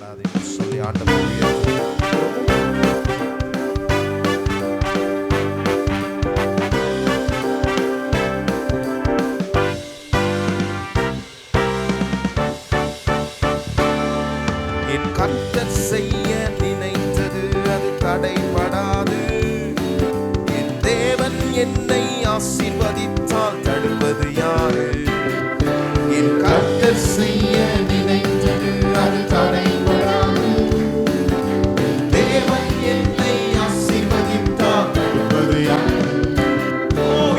தடைபடாது என்று சொல்லி ஆண்டவருடைய என் கர்த்தர் செய்ய நினைத்தது அது தடைபடாது. என் தேவன் என்னை ஆசீர்வதித்தால் தடுப்பது யாரு? என் கர்த்தர் செய்ய நினைத்தது அது தடைபடாது. தேவன் என்னை ஆசீர்வதித்தால் தடுப்பது யாரு?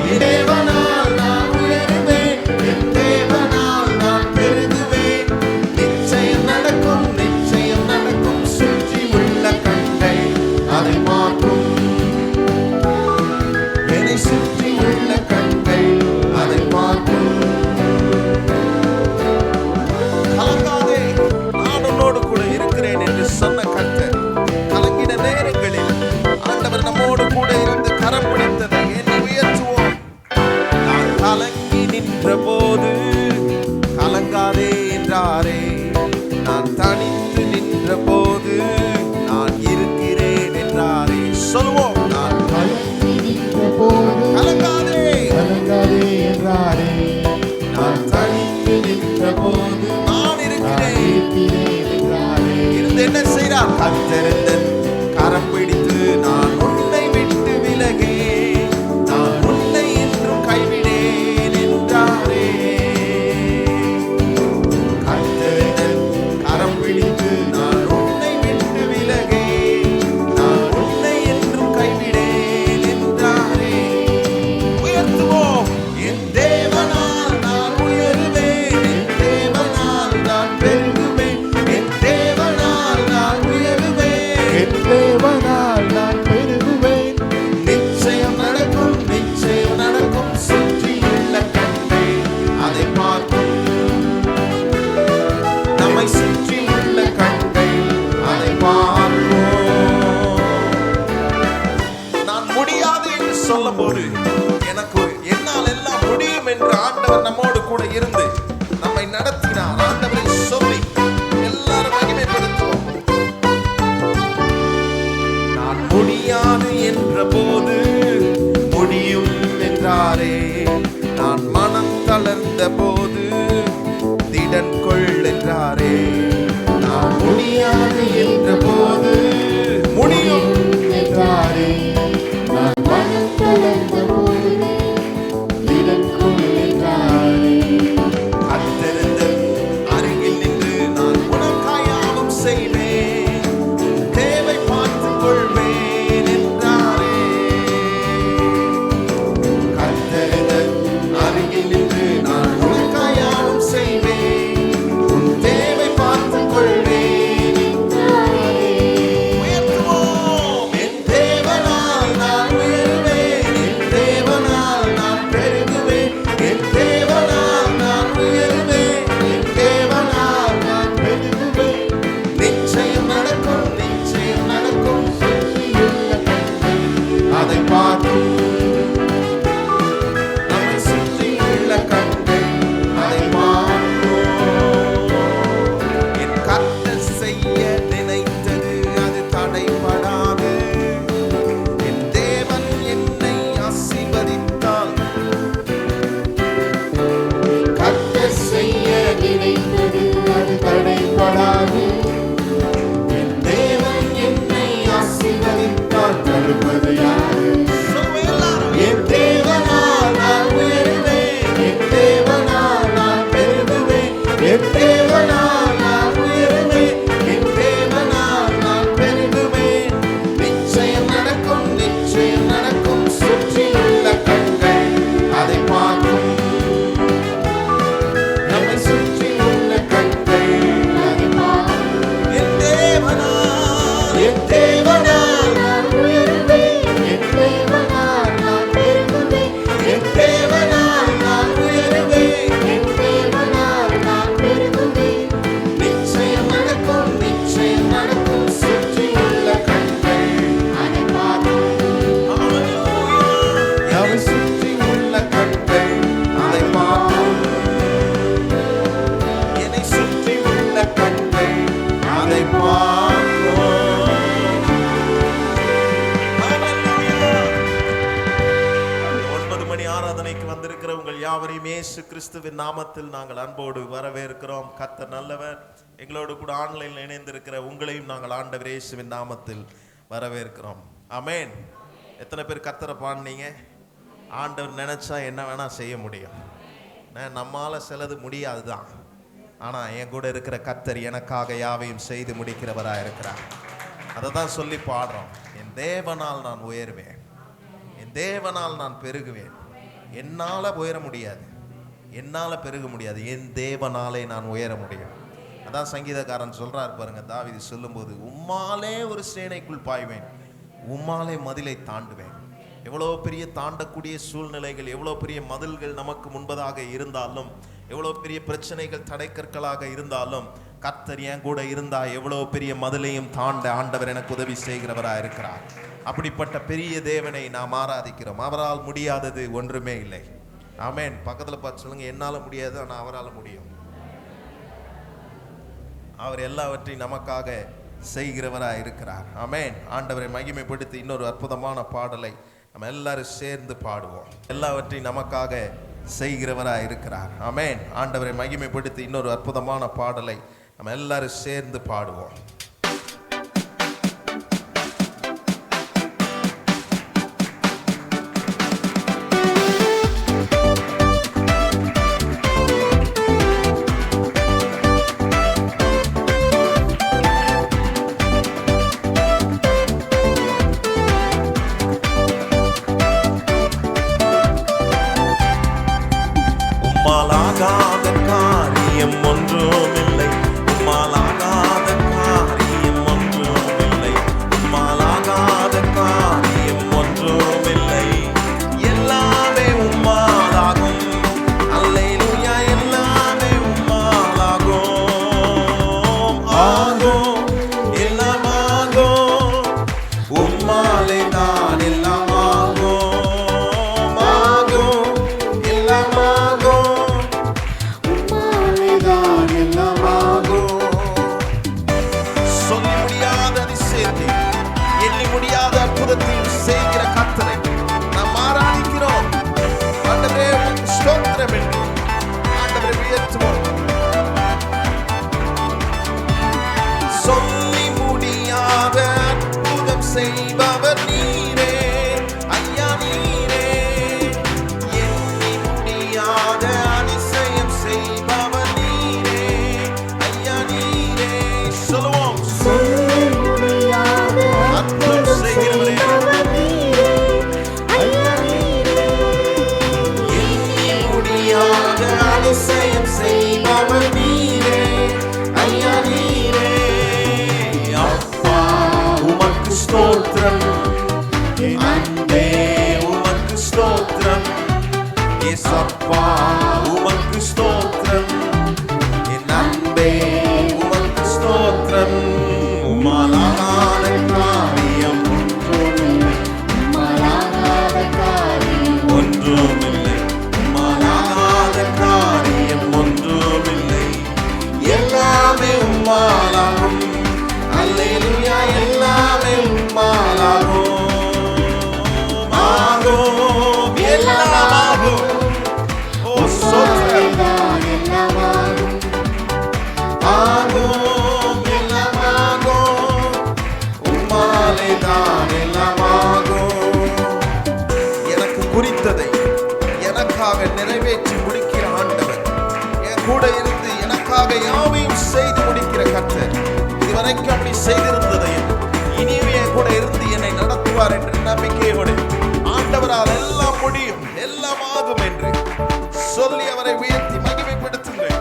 என் தேவனால் நான் உயருவேன், என் தேவனால் நான் பெருகுவேன். நிச்சயம் நடக்கும், நிச்சயம் நடக்கும். சுற்றி உள்ள கண்கள் அதை மாற்றும். என்னை சுற்றி உள்ள கண்கள் அதை மாற்றும். கலங்காதே, நான் உன்னோடு கூட இருக்கிறேன் என்று சொன்ன கர்த்தர் கலங்கின நேரங்களில் ஆண்டவர் நம்மோடு கூட இருந்து கரம் பிடித்ததை என்னை உயர்த்துவோம். நான் கலங்கி நின்ற போது கலங்காதே என்றாரே. நான் தனித்து நின்ற போது நான் இருக்கிறேன் என்றாரே. சொல்வோம், நான் கலங்கி நின்ற போது கலங்காதே கலங்காதே என்றாரே. நான் தனித்து நின்ற போது நான் இருக்கிறேன் என்றாரே. இருந்து என்ன செய்கிறார்? கர்த்தர் கரம் பிடித்து நான் உன்னை விட்டு விலகே, நான் உன்னை என்றும் கைவிடேன் என்றாரே. கர்த்தர் கரம் பிடித்து நான் உன்னை விட்டு விலகே, நான் உன்னை என்றும் கைவிடேன் என்றாரே. உயர்த்துவோம். என் தேவனால் நான் உயருவேன், என் தேவனால் நான் பெருகுவேன். என் தேவனால் நான் உயருவேன், என் தேவனால் நான் பெருகுவேன். நிச்சயம் நடக்கும், நிச்சயம் நடக்கும். சுற்றியுள்ள கண்கள் அதை பார்க்கும். நம்மை சுற்றியுள்ள கண்கள் அதை பார்க்கும். நான் முடியாது என்று சொல்லும் போது எனக்கு என்னால் எல்லாம் முடியும் என்று ஆண்டவர் நம்மோடு கூட இருந்து நம்மை நடத்தினார். ஆண்டவரை சொல்லி எல்லாரும் மகிமைப்படுத்துவோம். நான் முடியாது என்ற போது முடியும் என்றாரே. நான் மனம் தளர்ந்த போது திடன் கொள் என்றாரே. நான் முடியாது என்ற போது முடியும் என்றாரே. நான் மனம் தளர்ந்த போது திடன் கொள் என்றாரே. கர்த்தர் அருகில் நின்று நான் உனக்காயாவும் செய்வேன், தேவை பார்த்துக் கொள்வேன் என்றாரே. கர்த்தர் அருகில் நின்று நான் உனக்காயாவும் செய்வேன், உன் தேவை பார்த்துக் கொள்வேன் என்றாரே. உயர்த்துவோம். என் தேவனால் நான் உயருவேன், என் தேவனால் நான் பெருகுவேன். என் தேவனால் நான் உயருவேன், என் தேவனால் நான் பெருகுவேன். நிச்சயம் யாவரையும் இயேசு கிறிஸ்துவின் நாமத்தில் நாங்கள் அன்போடு வரவேற்கிறோம். கர்த்தர் நல்லவர். எங்களோடு கூட ஆன்லைனில் இணைந்திருக்கிற உங்களையும் நாங்கள் ஆண்டவர் இயேசுவின் நாமத்தில் வரவேற்கிறோம். ஆமென். எத்தனை பேர் கர்த்தரை பாடுனீங்க? ஆண்டவர் நினைச்சா என்ன வேணா செய்ய முடியும். நம்மால சிலது முடியாது தான். ஆனால் என் கூட இருக்கிற கர்த்தர் எனக்காக யாவையும் செய்து முடிக்கிறவராக இருக்கிறார். அதை தான் சொல்லி பாடுறோம். என் தேவனால் நான் உயர்வேன், என் தேவனால் நான் பெருகுவேன். என்னால் உயர முடியாது, என்னால் பெருக முடியாது, என் தேவனாலே நான் உயர முடியும். அதான் சங்கீதக்காரன் சொல்றார் பாருங்க. தாவீது சொல்லும்போது, உம்மாலே ஒரு சேனைக்குள் பாய்வேன், உம்மாலே மதிலை தாண்டுவேன். எவ்வளோ பெரிய தாண்டக்கூடிய சூழ்நிலைகள், எவ்வளோ பெரிய மதில்கள் நமக்கு முன்பதாக இருந்தாலும், எவ்வளோ பெரிய பிரச்சனைகள் தடைக்கற்களாக இருந்தாலும், கர்த்தர் என் கூட இருந்தா எவ்வளோ பெரிய மதிலையும் தாண்ட ஆண்டவர் எனக்கு உதவி செய்கிறவராக இருக்கிறார். அப்படிப்பட்ட பெரிய தேவனை நாம் ஆராதிக்கிறோம். அவரால் முடியாதது ஒன்றுமே இல்லை. ஆமென். பக்கத்தில் பார்த்து சொல்லுங்க, என்னால் முடியாது, ஆனால் அவரால் முடியும். அவர் எல்லாவற்றையும் நமக்காக செய்கிறவராக இருக்கிறார். ஆமென். ஆண்டவரை மகிமைப்படுத்தி இன்னொரு அற்புதமான பாடலை நம்ம எல்லாரும் சேர்ந்து பாடுவோம். எல்லாவற்றையும் நமக்காக செய்கிறவராக இருக்கிறார். ஆமென். ஆண்டவரை மகிமைப்படுத்தி இன்னொரு அற்புதமான பாடலை நம்ம எல்லாரும் சேர்ந்து பாடுவோம். உம்மாலாகாத காரியம் ஒன்றும் இல்லை, உம்மாலாகாத காரியம் ஒன்றும் இல்லை, உம்மாலாகாத காரியம் ஒன்றும் இல்லை. எல்லாமே உம்மாலாகும். அல்லேலூயா. எல்லாமே உம்மாலாகும். ஆகும், எல்லாம் ஆகும். உம்மாலே தான் எல்லாம் ஆகும். ஆகும், எல்லாம் ஆகும். சொல்லி முடியாத அதிசயத்தை, எண்ணி முடியாத அற்புதத்தையும் செய்கிற கர்த்தரை நாம் ஆராதிக்கிறோம். ஆண்டவரே உமக்கு ஸ்தோத்திரம் என்று ஆண்டவரை உயர்த்துவோம். சொல்லி முடியாத அற்புதம் செய்பவர் நீரே ஐயா, நீரே. எண்ணி முடியாத அதிசயம் செய்பவர் நீரே ஐயா, நீரே. சொல்லுவோம். அற்புதம் செய்கிறவரே, எண்ணி முடியாத அதிசயம் செய்பவர் நீரே ஐயா, நீரே. அப்பா உமக்கு ஸ்தோத்திரம், அன்பே உமக்கு ஸ்தோத்திரம். ஏசப்பா உமக்கு ஸ்தோத்திரம், என் அன்பே உமக்கு ஸ்தோத்திரம். உம்மாலாகாத காரியம் ஒன்றுமில்லை, உம்மாலாகாத காரியம் ஒன்றுமில்லை. எல்லாமே உம்மாலாகும். அல்லேலூயா. எல்லாமே உம்மாலாகும். ஆகும், எல்லாம் ஆகும். ஓ ஸ்தோத்திரம். ஆகும், எல்லாம் ஆகும். உம்மாலே தான் எல்லாம் ஆகும். எனக்கு குறித்ததை எனக்காக நிறைவேற்றி முடிக்கிற ஆண்டவர், என் கூட இருந்து எனக்காக யாவையும் செய்து முடிக்கிற கர்த்தர், இதுவரைக்கும் அப்படி செய்திருந்ததையும் இனியும் என் கூட இருந்து என்னை நடத்துவார் என்ற நம்பிக்கையோடு ஆண்டவரால் எல்லாம் முடியும், எல்லாம் ஆகும் என்று சொல்லி அவரை உயர்த்தி மகிமைப்படுத்துங்கள்.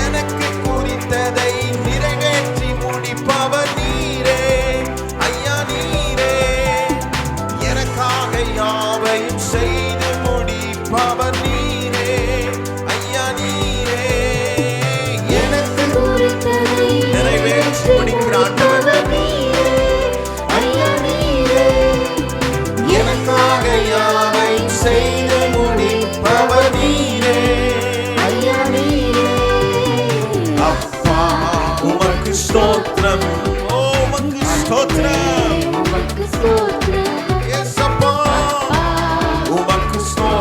எனக்கு குறித்ததை நிறைவேற்றி முடிப்பவர் நீரே ஐயா, நீரே. எனக்காக யாவையும் செய்து முடிப்பவர் நீரே ஐயா, நீரே. எனக்கு நிறைவேற்றி முடிக்கிற ஆண்டவர் எனக்காக யாவையும் செய்து முடிப்பவர் நீரே ஐயா, நீரே. அப்பா உமக்கு ஸ்தோத்திரம். ஓ உமக்கு ஸ்தோத்திரம். ஏசப்பா உமக்கு ஸ்தோத்திரம்.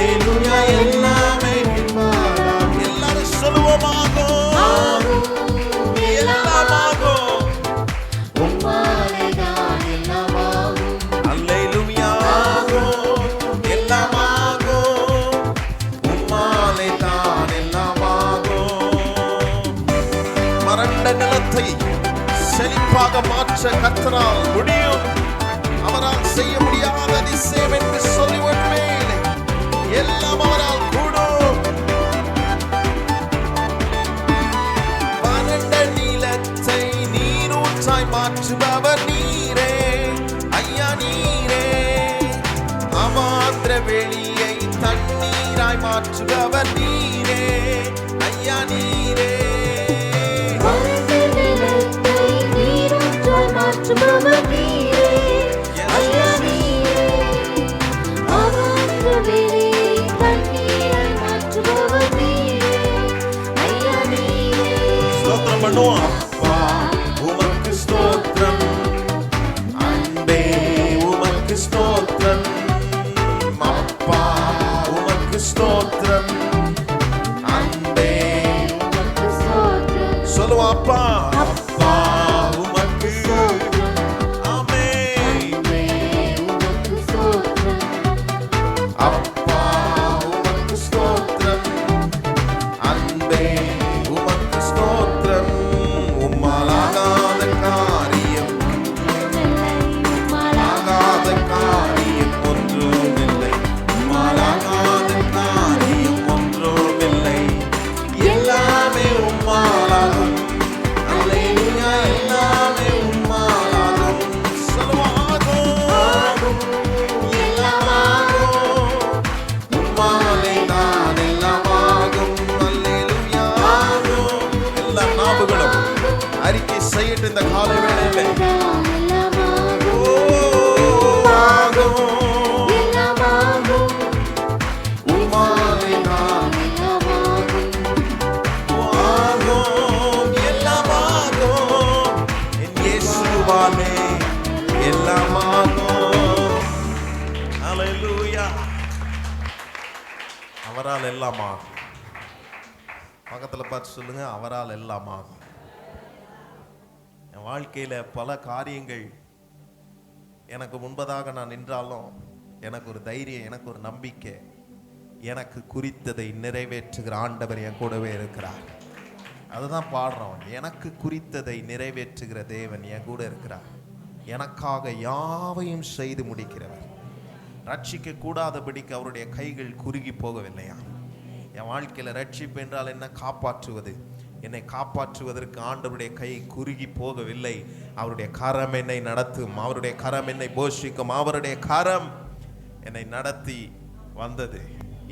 அல்லேலூயா எல்லாமே எல்லாரும் சொல்லுவோமாகும் எல்லாமாகும் அல்லேலூயா எல்லாமாகும் உம்மாலே தான் எல்லாமாகும். வறண்ட நிலத்தை செழிப்பாக மாற்ற கர்த்தரால் முடியும். அவரால் செய்ய முடியாத அதிசயம் என்று சொல்லிவிடுமே. எல்லாம் அவரால் கூடும். வறண்ட நிலத்தை நீரூற்றாய் மாற்றுபவர் நீரே ஐயா நீரே. அவாந்திர வெளியை தண்ணீராய் மாற்றுபவர் நீரே ஐயா நீரே. ஸ்தோத்திரம் பண்ணுவோம். அப்பா உமக்கு ஸ்தோத்திரம், அன்பே உமக்கு ஸ்தோத்திரம். அப்பா உமக்கு ஸ்தோத்திரம், அன்பே சொல்லுவோம். அப்பா அப்பா உமக்கு ஆமென். அப்பா உமக்கு ஸ்தோத்திரம், அன்பே உமக்கு ஸ்தோத்திரம். உம்மாலாகாத காரியம் ஆகாத காரியம் ஒன்றுமில்லை. உம்மாலாகாத காரியம் ஒன்றுமில்லை. எல்லாமே உம்மாலாகும். அல்லேலூயா எல்லாமே உம்மாலாகும். சொல்லுவாகும் எல்லாமாகும். உம்மாலே தான் எல்லாமாகும். அல்லேலூயா எல்லா நாவுகளும் அறிக்கை செய்யட்டு இந்த காலை வேளையிலே. உம்மாலே தான் எல்லாமாகும். என் இயேசுவாலே எல்லாமாகும். அல்லேலூயா. அவரால் எல்லாமாகும். பக்கத்துல பார்த்து சொல்லுங்க, அவரால் எல்லாமாகும். என் வாழ்க்கையில பல காரியங்கள் எனக்கு முன்பதாக நான் நின்றாலும் எனக்கு ஒரு தைரியம், எனக்கு ஒரு நம்பிக்கை, எனக்கு குறித்ததை நிறைவேற்றுகிற ஆண்டவர் என் கூடவே இருக்கிறார். அதுதான் பாடுறோம். எனக்கு குறித்ததை நிறைவேற்றுகிற தேவன் என் கூட இருக்கிறார். எனக்காக யாவையும் செய்து முடிக்கிறவர். ரட்சிக்க கூடாதபடிக்கு அவருடைய கைகள் குறுகி போகவில்லையா? என் வாழ்க்கையில் ரட்சிப்பு என்றால் என்ன? காப்பாற்றுவது. என்னை காப்பாற்றுவதற்கு ஆண்டவருடைய கை குறுகி போகவில்லை. அவருடைய கரம் என்னை நடத்தும். அவருடைய கரம் என்னை போஷிக்கும். அவருடைய கரம் என்னை நடத்தி வந்தது,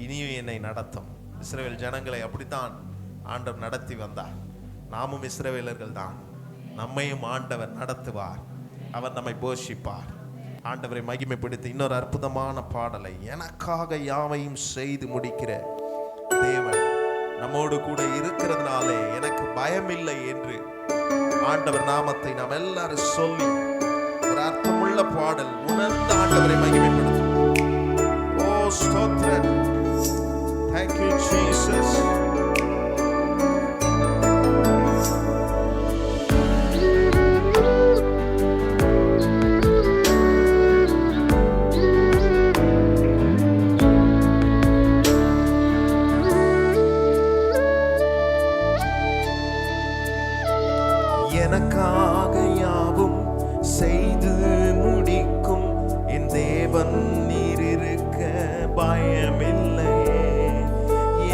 இனியும் என்னை நடத்தும். இஸ்ரவேல் ஜனங்களை அப்படித்தான் ஆண்டவர் நடத்தி வந்தார். நாமும் இஸ்ரவேலர்கள் தான். நம்மையும் ஆண்டவர் நடத்துவார். அவர் நம்மை போஷிப்பார். ஆண்டவரை மகிமைப்படுத்தி இன்னொரு அற்புதமான பாடலை, எனக்காக யாவையும் செய்து முடிக்கிற தேவன் நம்மோடு கூட இருக்கிறதுனாலே எனக்கு பயமில்லை என்று ஆண்டவர் நாமத்தை நாம் எல்லாரும் சொல்லி ஒரு அர்த்தமுள்ள பாடல் உணர்ந்த ஆண்டவரை மகிமைப்படுத்தும். ஓ ஸ்தோத்திரம். Thank you Jesus. எனக்காக யாவும் செய்து முடிக்கும் என் தேவன் நீர் இருக்க பயமில்லையே.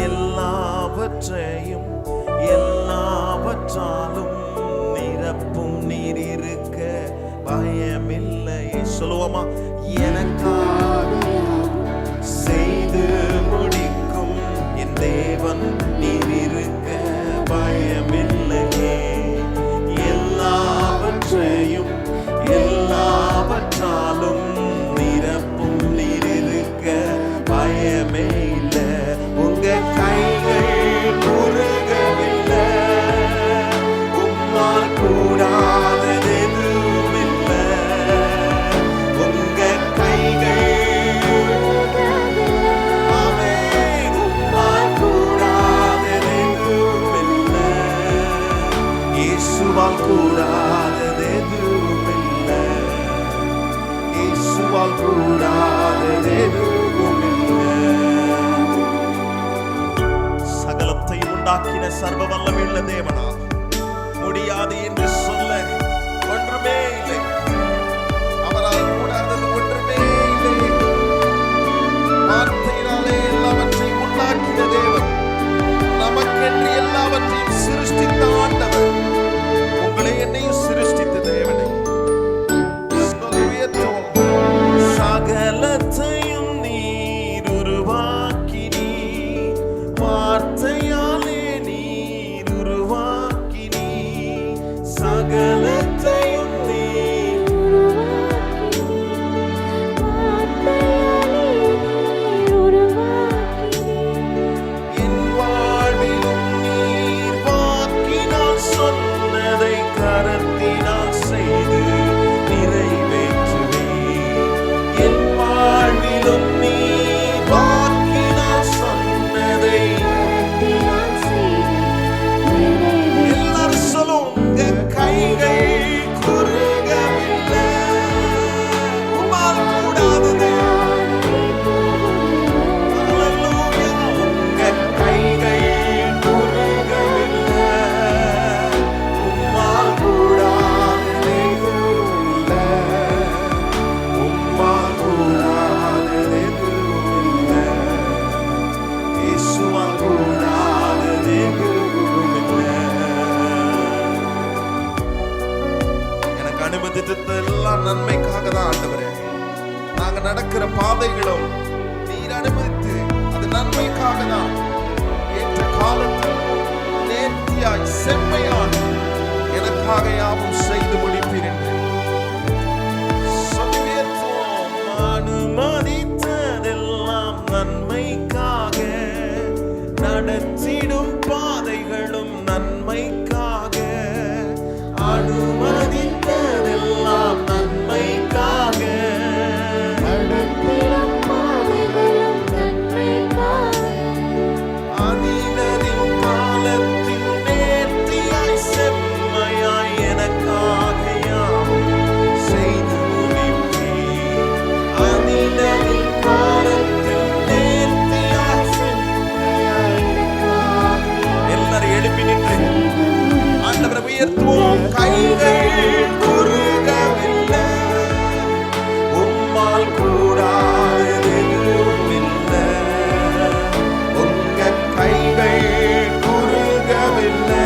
எல்லாவற்றையும் எல்லாவற்றாலும் நிரப்பும் நீர் இருக்க பயமில்லையே. சொல்லுவோமா? எனக்காக செய்து முடிக்கும் என் தேவன் நீர் இருக்க பயமில்லையே. எல்லாவற்றையும் எல்லாவற்றாலும் நிரப்பும் நீர் இருக்க பயமே இல்லை. உங்க கைகள் குறுகவில்லை. உம்மால் கூடாதது எதுவும் இல்லை. உங்க கைகள் ஆமே உண்டாக்கின சர்வ வல்லமையுள்ள தேவனா, முடியாது என்று சொல்ல ஒன்றுமே இல்லை. அவரால் கூடாதது ஒன்றுமே இல்லை. வார்த்தையினாலே எல்லாவற்றையும் உண்டாக்கின தேவன், நமக்கென்று எல்லாவற்றையும் சிருஷ்டித்த ஆண்டவர், உங்களை என்னையும் சிருஷ்டித்த தேவனை சகலத்தையும் நீர் உருவாக்கினீ, வார்த்தையாலே நீர் உருவாக்கினீ, சகலத்தையும் நீர் உருவாக்கினீ, என் வாழ்விலும் நீர் வாக்கினால் சொன்னதை கரத்தினால் செய்து எல்லாம் நன்மைக்காக தான் ஆண்டவரே. நாங்க நடக்கிற பாதைகளும் நீர் அனுமதித்து அது நன்மைக்காக தான். ஏற்ற காலத்தில் நேர்த்தியாய் செம்மையாய் எனக்காக யாவும் செய்து முடிப்பீர் என்று அனுமதித்ததெல்லாம் நன்மைக்காக, நடத்திடும் பாதைகளும் நன்மைக்காக, அனுமதித்ததெல்லாம் நன்மைக்காக, நடத்திடும் பாதைகளும் நன்மைக்காக, அதினதின் காலத்தில் நேர்த்தியாய் செம்மையாய் எனக்காக யாவும் செய்து முடிப்பீர். அதினதின் காலத்தில் நேர்த்தியாய் செம்மையாய் எனக்காக. எல்லாரும் எழுப்பி நின்று ஆண்டவரை உயர்த்துவோம். கைகள் குறுகவில்லை, உம்மால் கூடாதது எதுவும் இல்லை. உங்க கைகள் குறுகவில்லை,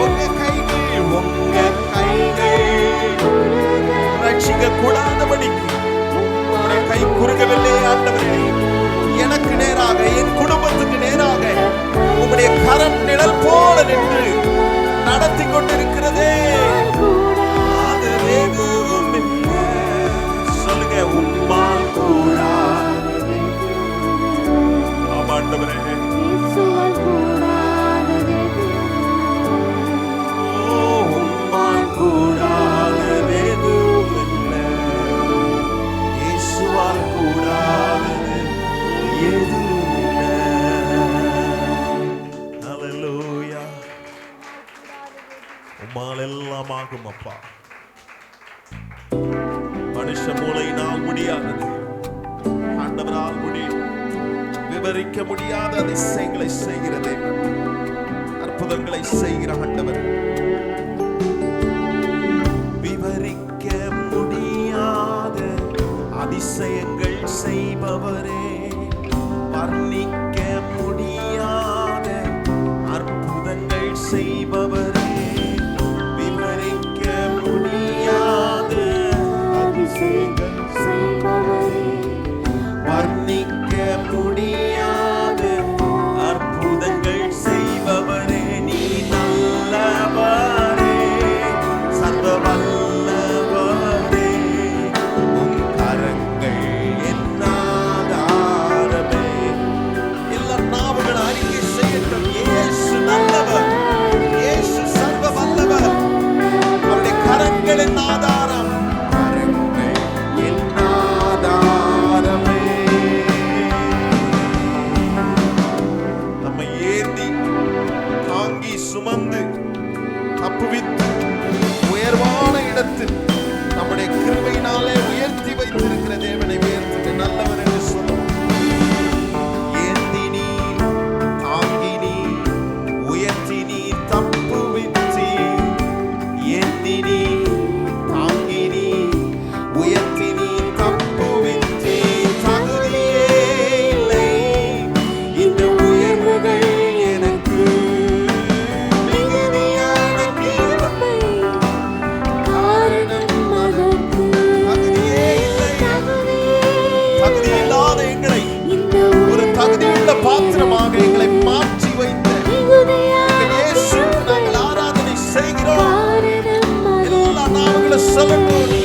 உங்க கைகள் ரட்சிக்க கூடாதபடிக்கு உங்களுடைய கை குறுகவில்லை. ஆண்டவரே, எனக்கு நேராக, என் குடும்பத்துக்கு நேராக உம்முடைய கரம் நிழல் போல நின்று நடத்தி கொண்டிருக்கிறதே, அது எதுவும் இல்லை. சொல்லுங்க, உம்மால் கூடாதது. ஆமாண்டவரே, உம்மால் கூடாதது எதுவும் இல்லை. இயேசுவால் கூடாதது எதுவும் இல்லை. ஹல்லேலூயா. உம்மால் எல்லாம் ஆகும் அப்பா. மனுஷ மூளையினால் முடியாதது ஆண்டவரால் முடியும். விவரிக்க முடியாத அதிசயங்களை செய்கிறதே, அற்புதங்களை செய்கிற ஆண்டவர். விவரிக்க முடியாத அதிசயங்கள் செய்பவரே, வர்ணிக்க முடியாத அற்புதங்கள் செய்பவரே, விவரிக்க முடியாத அதிசயங்கள் செய்பவரே, வர்ணிக்க முடியாத அற்புதங்கள் செய்பவரே, நீ நல்லவரே, சர்வ வல்லவரே, உம் கரங்கள் என் ஆதாரமே. பாத்திரமாக எங்களை மாற்றி வைத்த எங்கள் இயேசுவுக்கு நாங்கள் ஆராதனை செய்கிறோம். எல்லா நாமங்களும் சொல்லட்டும். நீ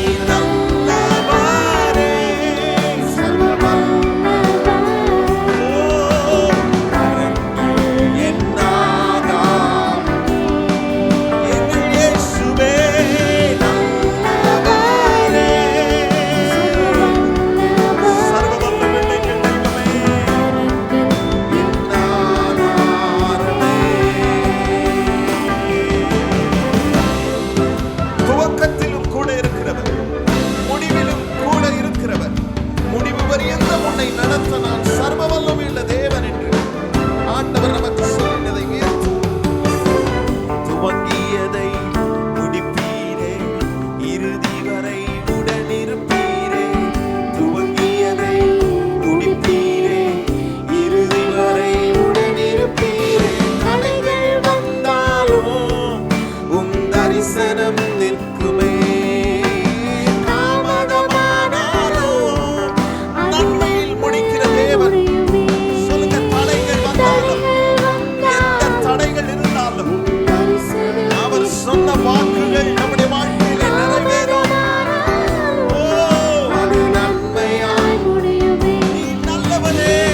நல்லவரே,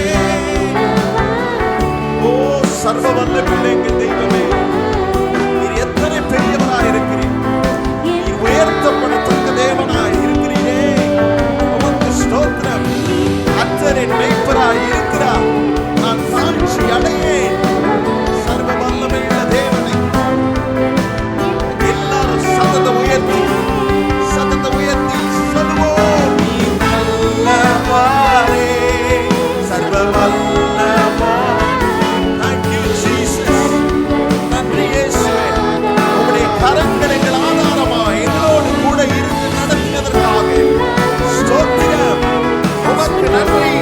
சர்வ வல்ல பிள்ளைங்க தெய்வமே, நீர் எத்தனை பெரியவராய் இருக்கிறீர். நீர் உயர்த்தப்படத்தக்க தேவனாய் இருக்கிறீரே. உமக்கு ஸ்தோத்திரம். கர்த்தரின் மேய்ப்பராய் இருக்கிறார். நான் சாட்சி அடையேன். சர்வ வல்லமையுள்ள தேவனை எல்லாரும் சத்தத்தை உயர்த்தி சொல்லுவோம். நீ நல்லவரே, சர்வ வல்லமை. கரங்கள் எங்கள் ஆதாரமா எங்களோடு கூட இருந்து நடத்தினதற்காக ஸ்தோத்திரம். உமக்கு நன்றி,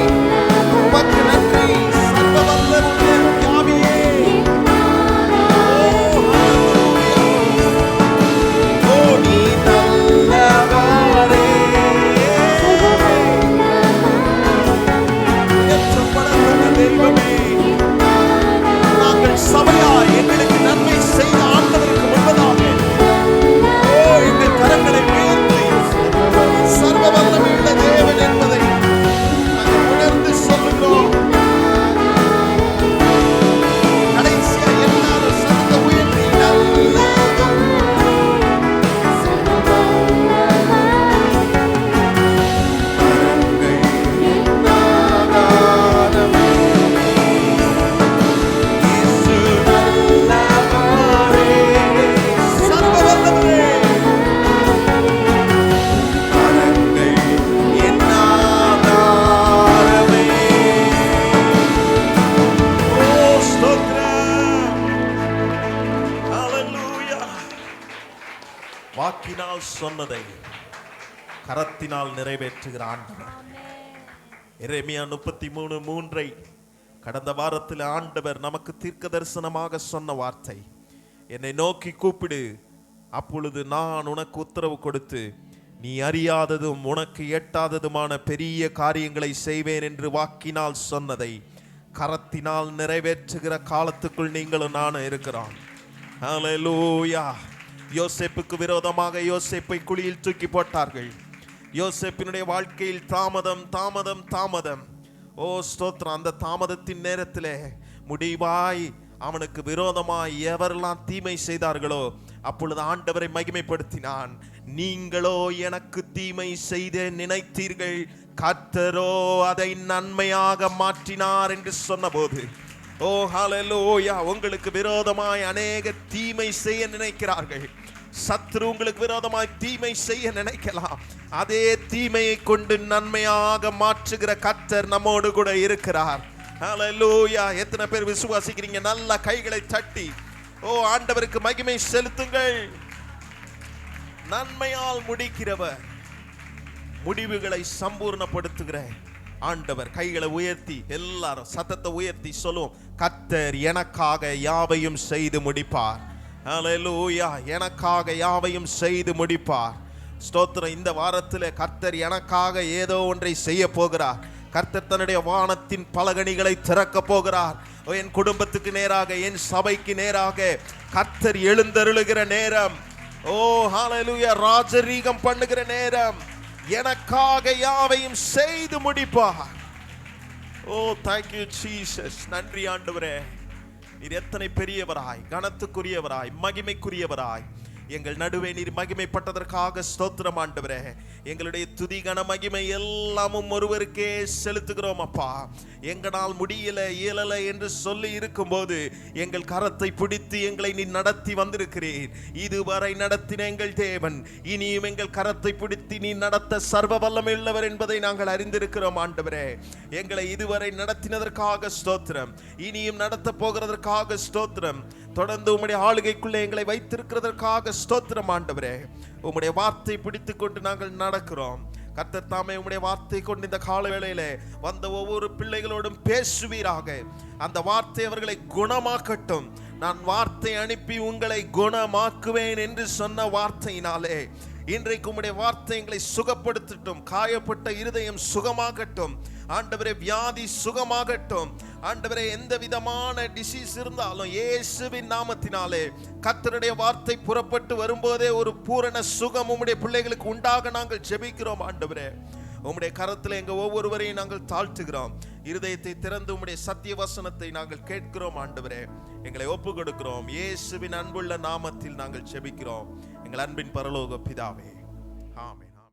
உமக்கு நன்றி. சர்வ வல்லமையுள்ள யாவையே, ஓ நீ நல்லவரே. ஏற்றப்படத்தக்க தெய்வமே, நாங்கள் சபையா எங்களுக்கு நன்மை செய்த ஆண்டவருக்கு முன்பதாக கரங்களை உயர்த்தி சர்வ வல்லமையுள்ள தேவன் என்பதை நாங்கள் உணர்ந்து சொல்லுகிறோம். கடைசியா எல்லாரும் சத்தத்தை உயர்த்தி வாக்கினால் சொன்னதை கரத்தினால் நிறைவேற்றுகிற ஆண்டவர். எரேமியா 33:3 கடந்த வாரத்தில் ஆண்டவர் நமக்கு தீர்க்க தரிசனமாக சொன்ன வார்த்தை, என்னை நோக்கி கூப்பிடு, அப்பொழுது நான் உனக்கு உத்தரவு கொடுத்து நீ அறியாததும் உனக்கு எட்டாததுமான பெரிய காரியங்களை செய்வேன் என்று வாக்கினால் சொன்னதை கரத்தினால் நிறைவேற்றுகிற காலத்துக்குள் நீங்களும் நானும் இருக்கிறோம். ஹல்லேலூயா. யோசேப்புக்கு விரோதமாக யோசேப்பை குழியில் தூக்கி போட்டார்கள். யோசேப்பினுடைய வாழ்க்கையில் தாமதம். ஓ ஸ்தோத்திரம். அந்த தாமதத்தின் நேரத்திலே முடிவாய் அவனுக்கு விரோதமாய் எவரெல்லாம் தீமை செய்தார்களோ அப்பொழுது ஆண்டவரை மகிமைப்படுத்தினான். நீங்களோ எனக்கு தீமை செய்த நினைத்தீர்கள், கர்த்தரோ அதை நன்மையாக மாற்றினார் என்று சொன்னபோது, ஓ ஹல்லேலூயா. உங்களுக்கு விரோதமாய் அநேக தீமை செய்ய நினைக்கிறார்கள். சத்ரு உங்களுக்கு விரோதமாய் தீமை செய்ய நினைக்கலாம். அதே தீமையை கொண்டு நன்மையாக மாற்றுகிற கர்த்தர் நம்மோடு கூட இருக்கிறார். ஹல்லேலூயா. எத்தனை பேர் விசுவாசிக்கிறீங்க? நல்ல கைகளை தட்டி ஓ ஆண்டவருக்கு மகிமை செலுத்துங்கள். நன்மையால் முடிக்கிறவர், முடிவுகளை சம்பூர்ணப்படுத்துகிற ஆண்டவர். கைகளை உயர்த்தி எல்லாரும் சத்தத்தை உயர்த்தி சொல்லுவோம், கர்த்தர் எனக்காக யாவையும் செய்து முடிப்பார். ஹல்லேலூயா. எனக்காக யாவையும் செய்து முடிப்பார். ஸ்தோத்திரம். இந்த வாரத்தில் கர்த்தர் எனக்காக ஏதோ ஒன்றை செய்ய போகிறார். கர்த்தர் தன்னுடைய வானத்தின் பலகணிகளை திறக்க போகிறார். என் குடும்பத்துக்கு நேராக, என் சபைக்கு நேராக கர்த்தர் எழுந்தருளுகிற நேரம். ஓ ஹல்லேலூயா, ராஜரீகம் பண்ணுகிற நேரம். எனக்காக யாவையும் செய்து முடிப்பார். ஓ thank you Jesus. நன்றி ஆண்டவரே, நீர் எத்தனை பெரியவராய், கனத்துக்குரியவராய், மகிமைக்குரியவராய் எங்கள் நடுவே நீர் மகிமைப்பட்டதற்காக ஸ்தோத்திரம் ஆண்டவரே. எங்களுடைய துதி கன மகிமை எல்லாமும் ஒருவருக்கே செலுத்துகிறோம் அப்பா. எங்களால் முடியல, இயலல என்று சொல்லி இருக்கும்போது எங்கள் கரத்தை பிடித்து எங்களை நீ நடத்தி வந்திருக்கிறீர். இதுவரை நடத்தின எங்கள் தேவன் இனியும் எங்கள் கரத்தை பிடித்து நீ நடத்த சர்வ வல்லமையுள்ளவர் என்பதை நாங்கள் அறிந்திருக்கிறோம் ஆண்டவரே. எங்களை இதுவரை நடத்தினதற்காக ஸ்தோத்திரம், இனியும் நடத்த போகிறதற்காக ஸ்தோத்திரம். தொடர்ந்து உம்முடைய ஆளுகைக்குள்ளே எங்களை வைத்திருக்கிறதற்காக ஸ்தோத்திரம் ஆண்டவரே. உம்முடைய வார்த்தை பிடித்து கொண்டு நாங்கள் நடக்கிறோம். கர்த்தர் தாமே உம்முடைய வார்த்தை கொண்டு இந்த கால வேளையிலே வந்த ஒவ்வொரு பிள்ளைகளோடும் பேசுவீராக. அந்த வார்த்தை அவர்களை குணமாக்கட்டும். நான் வார்த்தை அனுப்பி உங்களை குணமாக்குவேன் என்று சொன்ன வார்த்தையினாலே இன்றைக்கு உம்முடைய வார்த்தை எங்களை சுகப்படுத்தட்டும். காயப்பட்ட இருதயம் சுகமாகட்டும் ஆண்டவரே, வியாதி சுகமாகட்டும் ஆண்டவரே. எந்த விதமான டிசீஸ் இருந்தாலும் இயேசுவின் நாமத்தினாலே கர்த்தருடைய வார்த்தை புறப்பட்டு வரும்போதே ஒரு பூரண சுகம் உம்முடைய பிள்ளைகளுக்கு உண்டாக நாங்கள் ஜெபிக்கிறோம் ஆண்டவரே. உம்முடைய கரத்தில் எங்க ஒவ்வொருவரையும் நாங்கள் தாழ்த்துகிறோம். இருதயத்தை திறந்து உம்முடைய சத்திய வசனத்தை நாங்கள் கேட்கிறோம் ஆண்டவரே. எங்களை ஒப்பு கொடுக்கிறோம். இயேசுவின் அன்புள்ள நாமத்தில் நாங்கள் ஜெபிக்கிறோம் எங்கள் அன்பின் பரலோக பிதாவே, ஆமென்.